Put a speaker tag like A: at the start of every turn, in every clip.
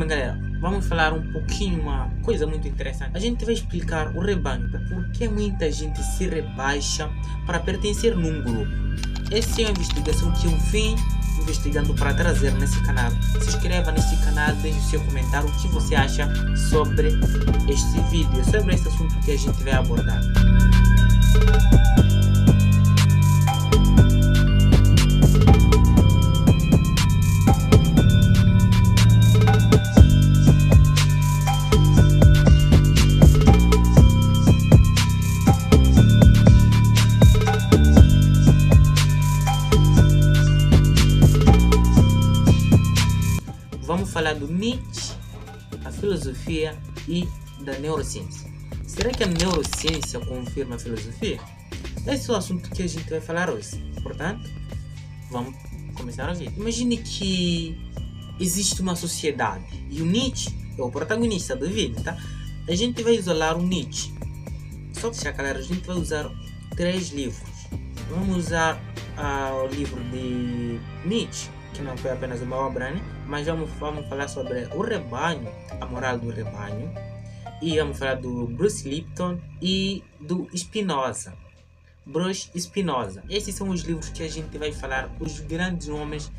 A: Bem, galera, vamos falar um pouquinho, uma coisa muito interessante. A gente vai explicar o rebanho, por que muita gente se rebaixa para pertencer num grupo. Essa é uma investigação que eu vim investigando para trazer nesse canal. Se inscreva nesse canal, deixe o seu comentário, o que você acha sobre este vídeo, sobre este assunto que a gente vai abordar. Vamos falar do Nietzsche, a filosofia e da neurociência. Será que a neurociência confirma a filosofia? Esse é o assunto que a gente vai falar hoje. Portanto, vamos começar a ver. Imagine que existe uma sociedade e o Nietzsche é o protagonista do vídeo, tá? A gente vai isolar o Nietzsche. Só para deixar claro, a gente vai usar 3 livros. Vamos usar o livro de Nietzsche, que não foi apenas uma obra, né? Mas vamos falar sobre o rebanho, a moral do rebanho, e vamos falar do Bruce Lipton e do Spinoza. Bruce Spinoza. Esses são os livros que a gente vai falar, os grandes nomes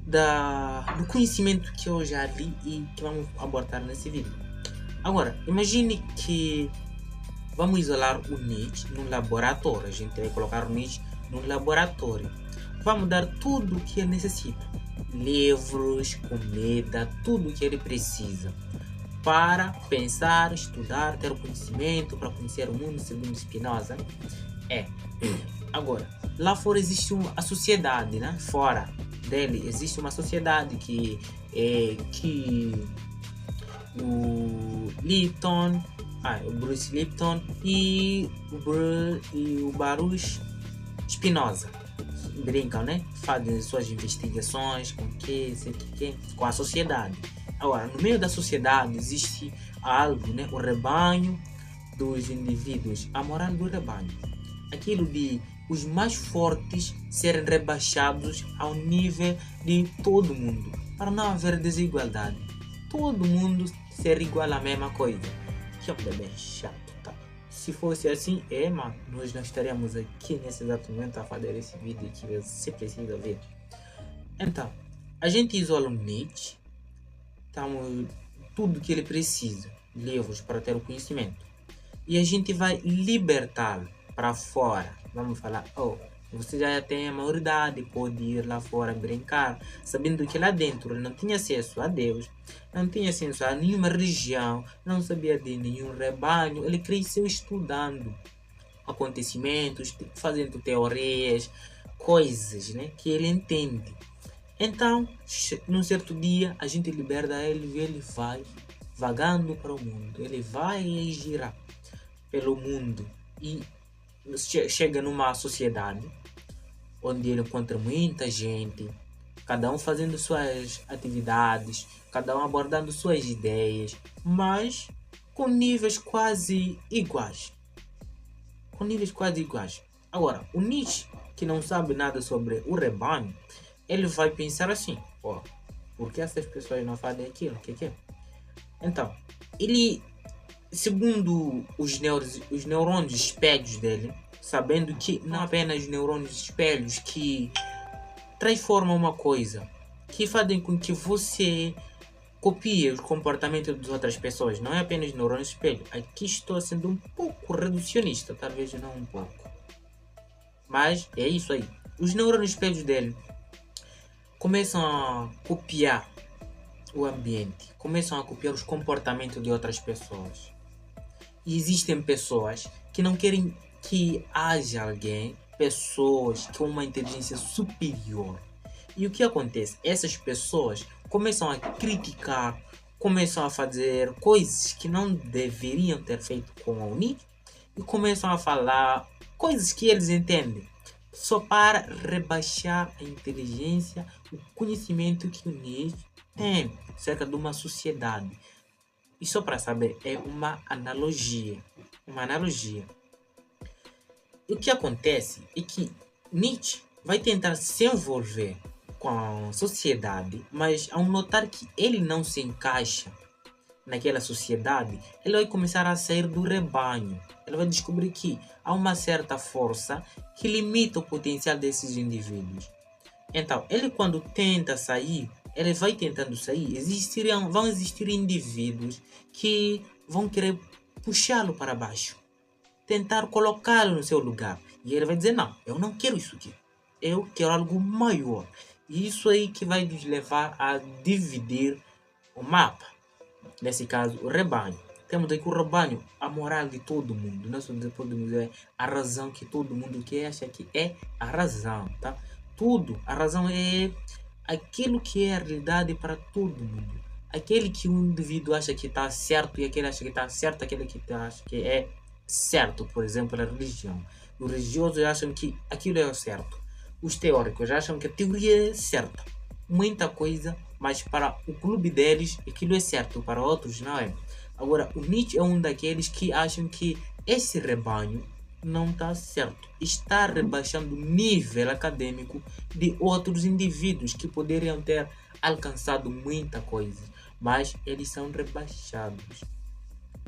A: do conhecimento que eu já li e que vamos abordar nesse vídeo. Agora, imagine que vamos isolar o Nietzsche num laboratório. A gente vai colocar o Nietzsche num laboratório. Vamos dar tudo o que ele necessita. Livros, comida, tudo o que ele precisa. Para pensar, estudar, ter conhecimento, para conhecer o mundo segundo Spinoza. Agora, lá fora existe a sociedade, né? Fora dele existe uma sociedade que o Lipton, o Bruce Lipton e o Baruch Spinoza brincam, né? Fazem suas investigações com a sociedade. Agora, no meio da sociedade existe algo, né? O rebanho dos indivíduos, a moral do rebanho. Aquilo de os mais fortes serem rebaixados ao nível de todo mundo, para não haver desigualdade. Todo mundo ser igual à mesma coisa. Que é um bebê chato, tá? Se fosse assim, mano, nós não estaríamos aqui nesse exato momento a fazer esse vídeo que você precisa ver. Então, a gente isola o Nietzsche, tudo que ele precisa, livros para ter o conhecimento, e a gente vai libertá-lo para fora. Vamos falar, você já tem a maioridade, pode ir lá fora brincar, sabendo que lá dentro ele não tinha acesso a Deus, não tinha acesso a nenhuma religião, não sabia de nenhum rebanho. Ele cresceu estudando acontecimentos, fazendo teorias, coisas, né, que ele entende. Então, num certo dia, a gente liberta ele e ele vai vagando para o mundo. Ele vai girar pelo mundo e chega numa sociedade onde ele encontra muita gente, cada um fazendo suas atividades, cada um abordando suas ideias, mas com níveis quase iguais. Agora, o Nietzsche, que não sabe nada sobre o rebanho, ele vai pensar assim, por que essas pessoas não fazem aquilo? Que? Então, ele, segundo os neurônios espelhos dele, sabendo que não apenas neurônios espelhos que transformam uma coisa, que fazem com que você copie o comportamento das outras pessoas, não é apenas neurônios espelhos. Aqui estou sendo um pouco reducionista, talvez não um pouco, mas é isso aí. Os neurônios espelhos dele começam a copiar o ambiente, começam a copiar os comportamentos de outras pessoas. E existem pessoas que não querem que haja alguém, pessoas com uma inteligência superior. E o que acontece? Essas pessoas começam a criticar, começam a fazer coisas que não deveriam ter feito com o Nietzsche e começam a falar coisas que eles entendem, só para rebaixar a inteligência, o conhecimento que o Nietzsche tem acerca de uma sociedade. E só para saber, é uma analogia. E o que acontece é que Nietzsche vai tentar se envolver com a sociedade, mas ao notar que ele não se encaixa naquela sociedade, ele vai começar a sair do rebanho. Ele vai descobrir que há uma certa força que limita o potencial desses indivíduos. Então, ele quando tenta sair, ele vai tentando sair, vão existir indivíduos que vão querer puxá-lo para baixo, tentar colocá-lo no seu lugar. E ele vai dizer, não, eu não quero isso aqui. Eu quero algo maior. E isso aí que vai nos levar a dividir o mapa. Nesse caso, o rebanho. Temos aqui o rebanho, a moral de todo mundo. Nós podemos dizer a razão que todo mundo quer, acha que é a razão, tá? Tudo, a razão é aquilo que é a realidade para todo mundo. Aquele que um indivíduo acha que está certo e aquele acha que está certo, aquele que acha que é certo, por exemplo, a religião. Os religiosos acham que aquilo é o certo. Os teóricos acham que a teoria é certa. Muita coisa, mas para o clube deles aquilo é certo, para outros não é. Agora, o Nietzsche é um daqueles que acham que esse rebanho não está certo. Está rebaixando o nível acadêmico de outros indivíduos que poderiam ter alcançado muita coisa, mas eles são rebaixados.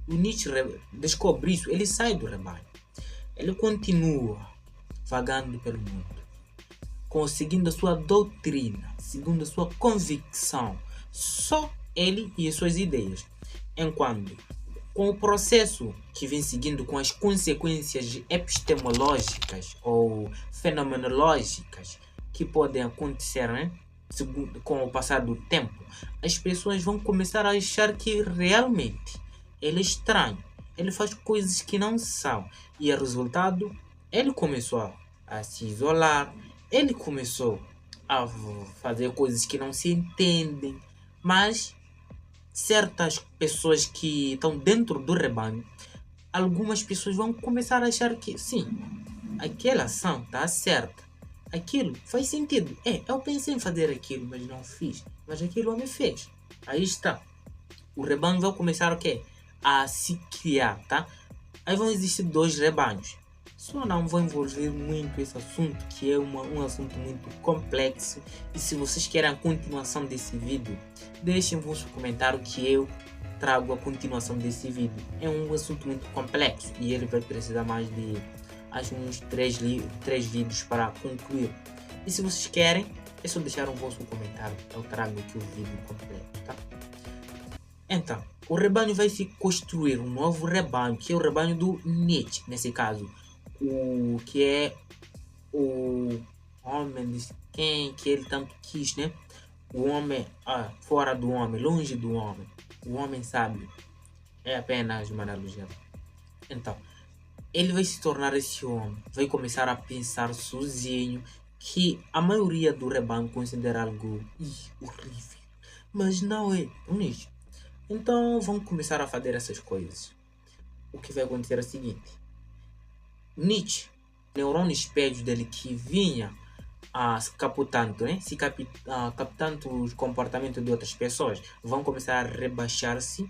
A: O Nietzsche descobre isso, ele sai do rebanho. Ele continua vagando pelo mundo, conseguindo a sua doutrina, segundo a sua convicção, só ele e as suas ideias. Enquanto, com o processo que vem seguindo, com as consequências epistemológicas ou fenomenológicas que podem acontecer, né? Com o passar do tempo, as pessoas vão começar a achar que realmente ele é estranho, ele faz coisas que não são, e o resultado, ele começou a se isolar, ele começou a fazer coisas que não se entendem, mas certas pessoas que estão dentro do rebanho, algumas pessoas vão começar a achar que sim, aquela ação está certa, aquilo faz sentido. Eu pensei em fazer aquilo, mas não fiz, mas aquilo me fez. Aí está. O rebanho vai começar o quê? A se criar, tá? Aí vão existir dois rebanhos. Só não vou envolver muito esse assunto, que é um assunto muito complexo. E se vocês querem a continuação desse vídeo, deixem vosso comentário que eu trago a continuação desse vídeo. É um assunto muito complexo e ele vai precisar mais de acho uns 3 vídeos para concluir. E se vocês querem, é só deixar um vosso comentário. Eu trago aqui o vídeo completo, tá? Então, o rebanho vai se construir um novo rebanho, que é o rebanho do Nietzsche, nesse caso. O que é o homem, quem que ele tanto quis, né? O homem fora do homem, longe do homem. O homem sábio. É apenas uma analogia. Então, ele vai se tornar esse homem. Vai começar a pensar sozinho, que a maioria do rebanho considera algo horrível. Mas não é o Nietzsche. Então, vão começar a fazer essas coisas. O que vai acontecer é o seguinte. Nietzsche, neurônios espelhos dele que vinha captando, né? Captando os comportamentos de outras pessoas, vão começar a rebaixar-se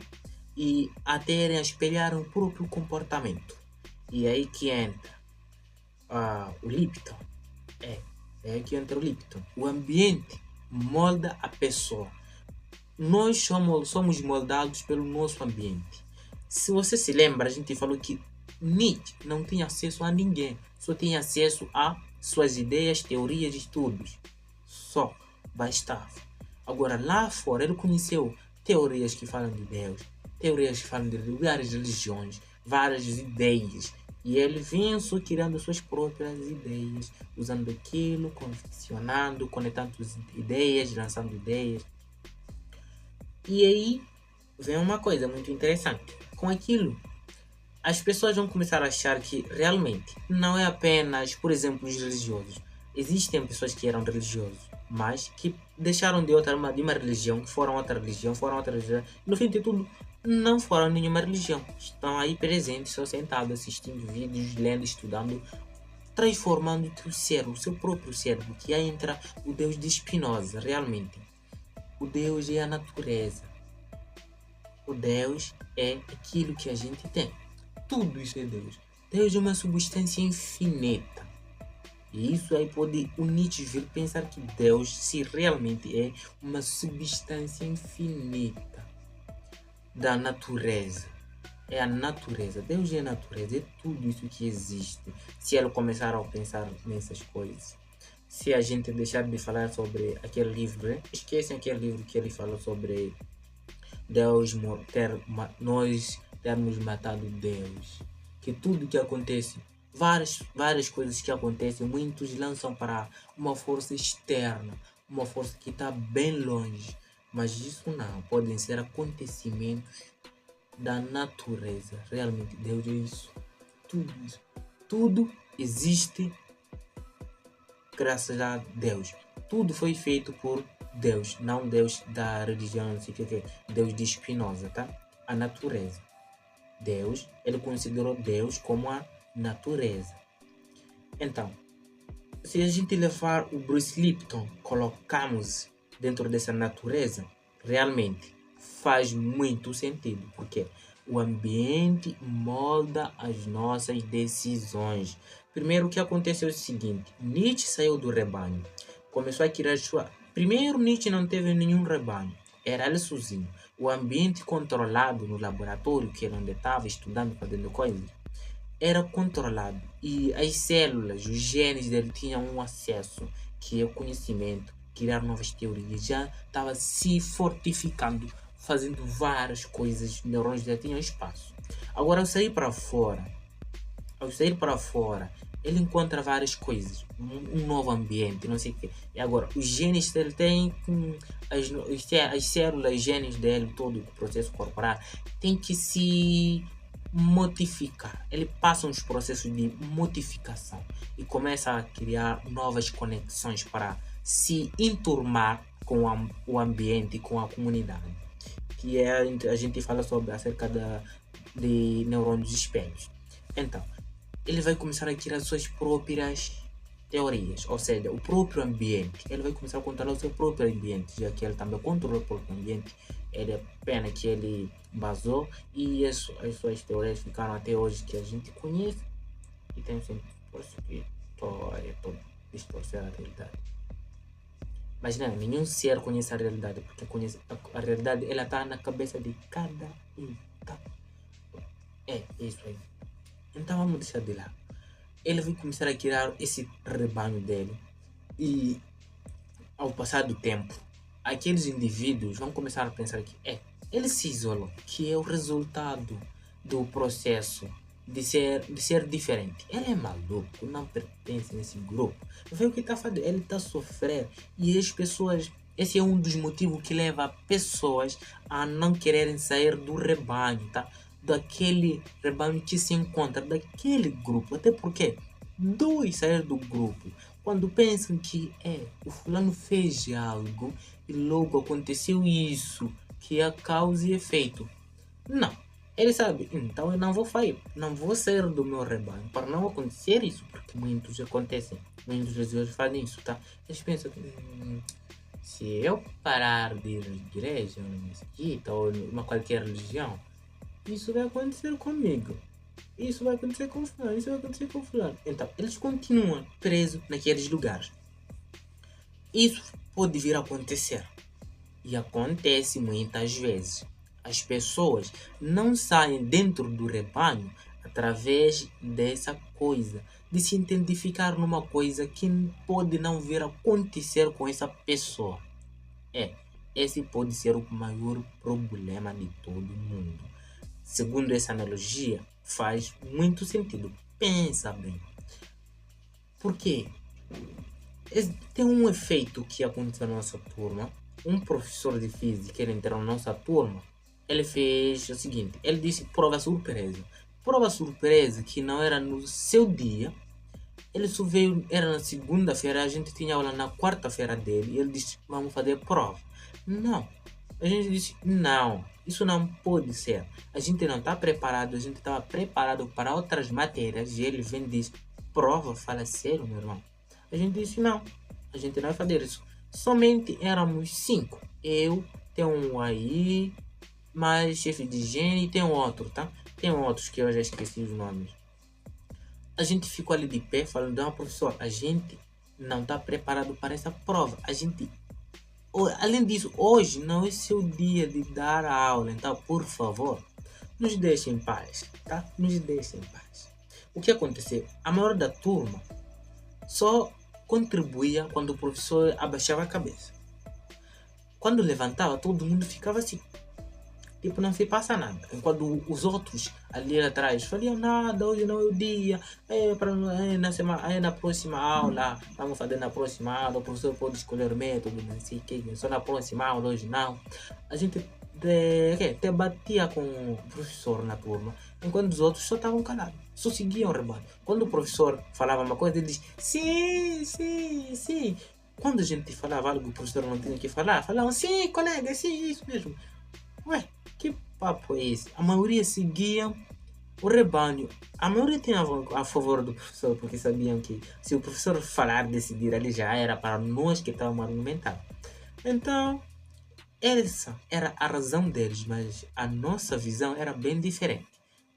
A: e até a espelhar o próprio comportamento. E é aí que entra o Lipton. É aí que entra o Lipton. O ambiente molda a pessoa. Nós somos moldados pelo nosso ambiente. Se você se lembra, a gente falou que Nietzsche não tinha acesso a ninguém, só tinha acesso a suas ideias, teorias e estudos. Só bastava. Agora lá fora ele conheceu teorias que falam de Deus, teorias que falam de várias religiões, várias ideias. E ele vinha só criando suas próprias ideias, usando aquilo, confeccionando, conectando ideias, lançando ideias. E aí vem uma coisa muito interessante. Com aquilo, as pessoas vão começar a achar que realmente não é apenas, por exemplo, os religiosos. Existem pessoas que eram religiosos, mas que deixaram de uma religião, que foram outra religião, no fim de tudo, não foram nenhuma religião. Estão aí presentes, só sentados, assistindo vídeos, lendo, estudando, transformando o seu próprio cérebro, que aí entra o Deus de Spinoza, realmente. O Deus é a natureza. O Deus é aquilo que a gente tem. Tudo isso é Deus. Deus é uma substância infinita. E isso aí pode o Nietzsche vir pensar que Deus, se realmente é uma substância infinita da natureza. É a natureza. Deus é a natureza, é tudo isso que existe. Se ele começar a pensar nessas coisas. Se a gente deixar de falar sobre aquele livro, né? Esquecem aquele livro que ele falou sobre Deus nós termos matado Deus. Que tudo que acontece, várias coisas que acontecem, muitos lançam para uma força externa, uma força que está bem longe. Mas isso não, podem ser acontecimentos da natureza. Realmente, Deus é isso. Tudo isso. Tudo existe graças a Deus. Tudo foi feito por Deus, não Deus da religião, não sei o que, Deus de Spinoza, tá? A natureza. Deus, ele considerou Deus como a natureza. Então, se a gente levar o Bruce Lipton, colocamos dentro dessa natureza, realmente faz muito sentido, porque o ambiente molda as nossas decisões. Primeiro, o que aconteceu é o seguinte: Nietzsche saiu do rebanho, começou a criar sua. Primeiro, Nietzsche não teve nenhum rebanho, era ele sozinho. O ambiente controlado no laboratório, que era onde estava estudando, fazendo coisas, era controlado. E as células, os genes dele tinham um acesso, que é o conhecimento, criar novas teorias, já estava se fortificando, fazendo várias coisas, os neurônios já tinham espaço. Agora, ao sair para fora, ele encontra várias coisas, um novo ambiente, não sei o quê. E agora, os genes dele têm, as células, os genes dele, todo o processo corporal, tem que se modificar. Ele passa uns processos de modificação e começa a criar novas conexões para se enturmar com o ambiente, com a comunidade. Que é, a gente fala sobre acerca de neurônios espelhos. Então, ele vai começar a criar suas próprias teorias, ou seja, o próprio ambiente. Ele vai começar a controlar o seu próprio ambiente, já que ele também controla o próprio ambiente. Ele é pena que ele basou e as suas teorias ficaram até hoje que a gente conhece e tem sempre por isso que toda distorcer a realidade. Mas não, nenhum ser conhece a realidade, porque a realidade ela está na cabeça de cada um. Tá? É isso aí. Então vamos deixar de lado. Ele vai começar a criar esse rebanho dele e ao passar do tempo, aqueles indivíduos vão começar a pensar que ele se isolou, que é o resultado do processo de ser diferente. Ele é maluco, não pertence nesse grupo. Vê o que está fazendo, ele está a sofrer e as pessoas. Esse é um dos motivos que leva pessoas a não quererem sair do rebanho, tá? Daquele rebanho que se encontra, daquele grupo. Até porque dois sair do grupo quando pensam que o fulano fez algo e logo aconteceu isso, que é causa e efeito. Não. Ele sabe, então eu não vou sair do meu rebanho para não acontecer isso, porque muitos pessoas fazem isso, tá? Eles pensam que se eu parar de ir à igreja, ou na mesquita, ou uma qualquer religião, isso vai acontecer comigo. Isso vai acontecer com fulano, isso vai acontecer com fulano. Então, eles continuam presos naqueles lugares. Isso pode vir a acontecer. E acontece muitas vezes. As pessoas não saem dentro do rebanho através dessa coisa, de se identificar numa coisa que pode não vir a acontecer com essa pessoa. Esse pode ser o maior problema de todo mundo. Segundo essa analogia, faz muito sentido. Pensa bem. Por quê? Tem um efeito que aconteceu na nossa turma. Um professor de física, ele entrou na nossa turma, ele fez o seguinte, ele disse prova surpresa. Prova surpresa que não era no seu dia, ele só veio, era na segunda-feira, a gente tinha aula na quarta-feira dele, e ele disse, vamos fazer prova. Não, a gente disse, não, isso não pode ser. A gente não está preparado, a gente estava preparado para outras matérias, e ele vem e diz, prova, fala sério, meu irmão. A gente disse, não, a gente não vai fazer isso. Somente éramos 5. Eu, tem um aí, mais chefe de higiene e tem outro, tá? Tem outros que eu já esqueci os nomes. a gente ficou ali de pé falando, não, professor, a gente não está preparado para essa prova. Além disso, hoje não é seu dia de dar a aula, então, por favor, nos deixe em paz, tá? Nos deixe em paz. O que aconteceu? A maior da turma só contribuía quando o professor abaixava a cabeça. Quando levantava, todo mundo ficava assim. Tipo, não se passa nada. Enquanto os outros ali atrás faliam nada, hoje não é o dia, na próxima aula, vamos fazer na próxima aula, o professor pode escolher o método, não sei o que, só na próxima aula, hoje não. A gente debatia com o professor na turma, enquanto os outros só estavam calados, só seguiam o rebanho. Quando o professor falava uma coisa, ele dizia, sim, sim, sim. Quando a gente falava algo que o professor não tinha que falar, falavam, sim, colega, sim, isso mesmo. Ué, que papo é esse? A maioria seguia o rebanho. A maioria tinha a favor do professor, porque sabiam que se o professor falar, decidir, ali já era para nós que estávamos argumentando. Então, essa era a razão deles, mas a nossa visão era bem diferente.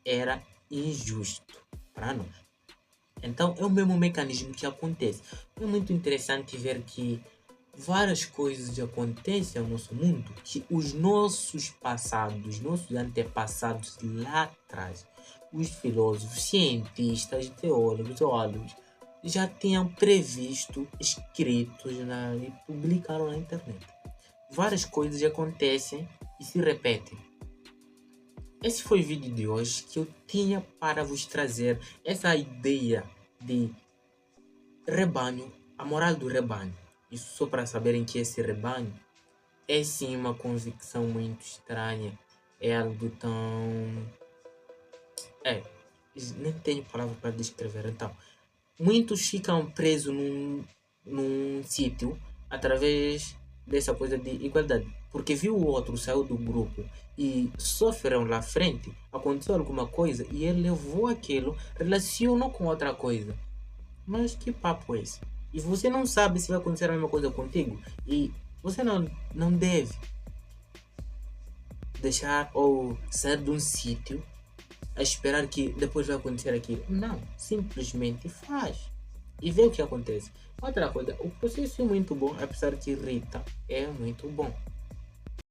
A: Era injusto para nós. Então, é o mesmo mecanismo que acontece. É muito interessante ver que várias coisas acontecem no nosso mundo que os nossos passados, os nossos antepassados lá atrás, os filósofos, cientistas, teólogos, já tinham previsto, escritos e publicaram na internet. Várias coisas acontecem e se repetem. Esse foi o vídeo de hoje que eu tinha para vos trazer essa ideia de rebanho, a moral do rebanho. Isso só para saberem que esse rebanho é sim uma convicção muito estranha. É algo tão... nem tenho palavra para descrever. Então, muitos ficam presos num sítio através dessa coisa de igualdade. Porque viu o outro, saiu do grupo e sofreram lá frente, aconteceu alguma coisa e ele levou aquilo, relacionou com outra coisa. Mas que papo é esse? E você não sabe se vai acontecer a mesma coisa contigo. E você não deve deixar ou sair de um sítio a esperar que depois vai acontecer aquilo. Não, simplesmente faz. E vê o que acontece. Outra coisa, o processo é muito bom, apesar que irrita, é muito bom.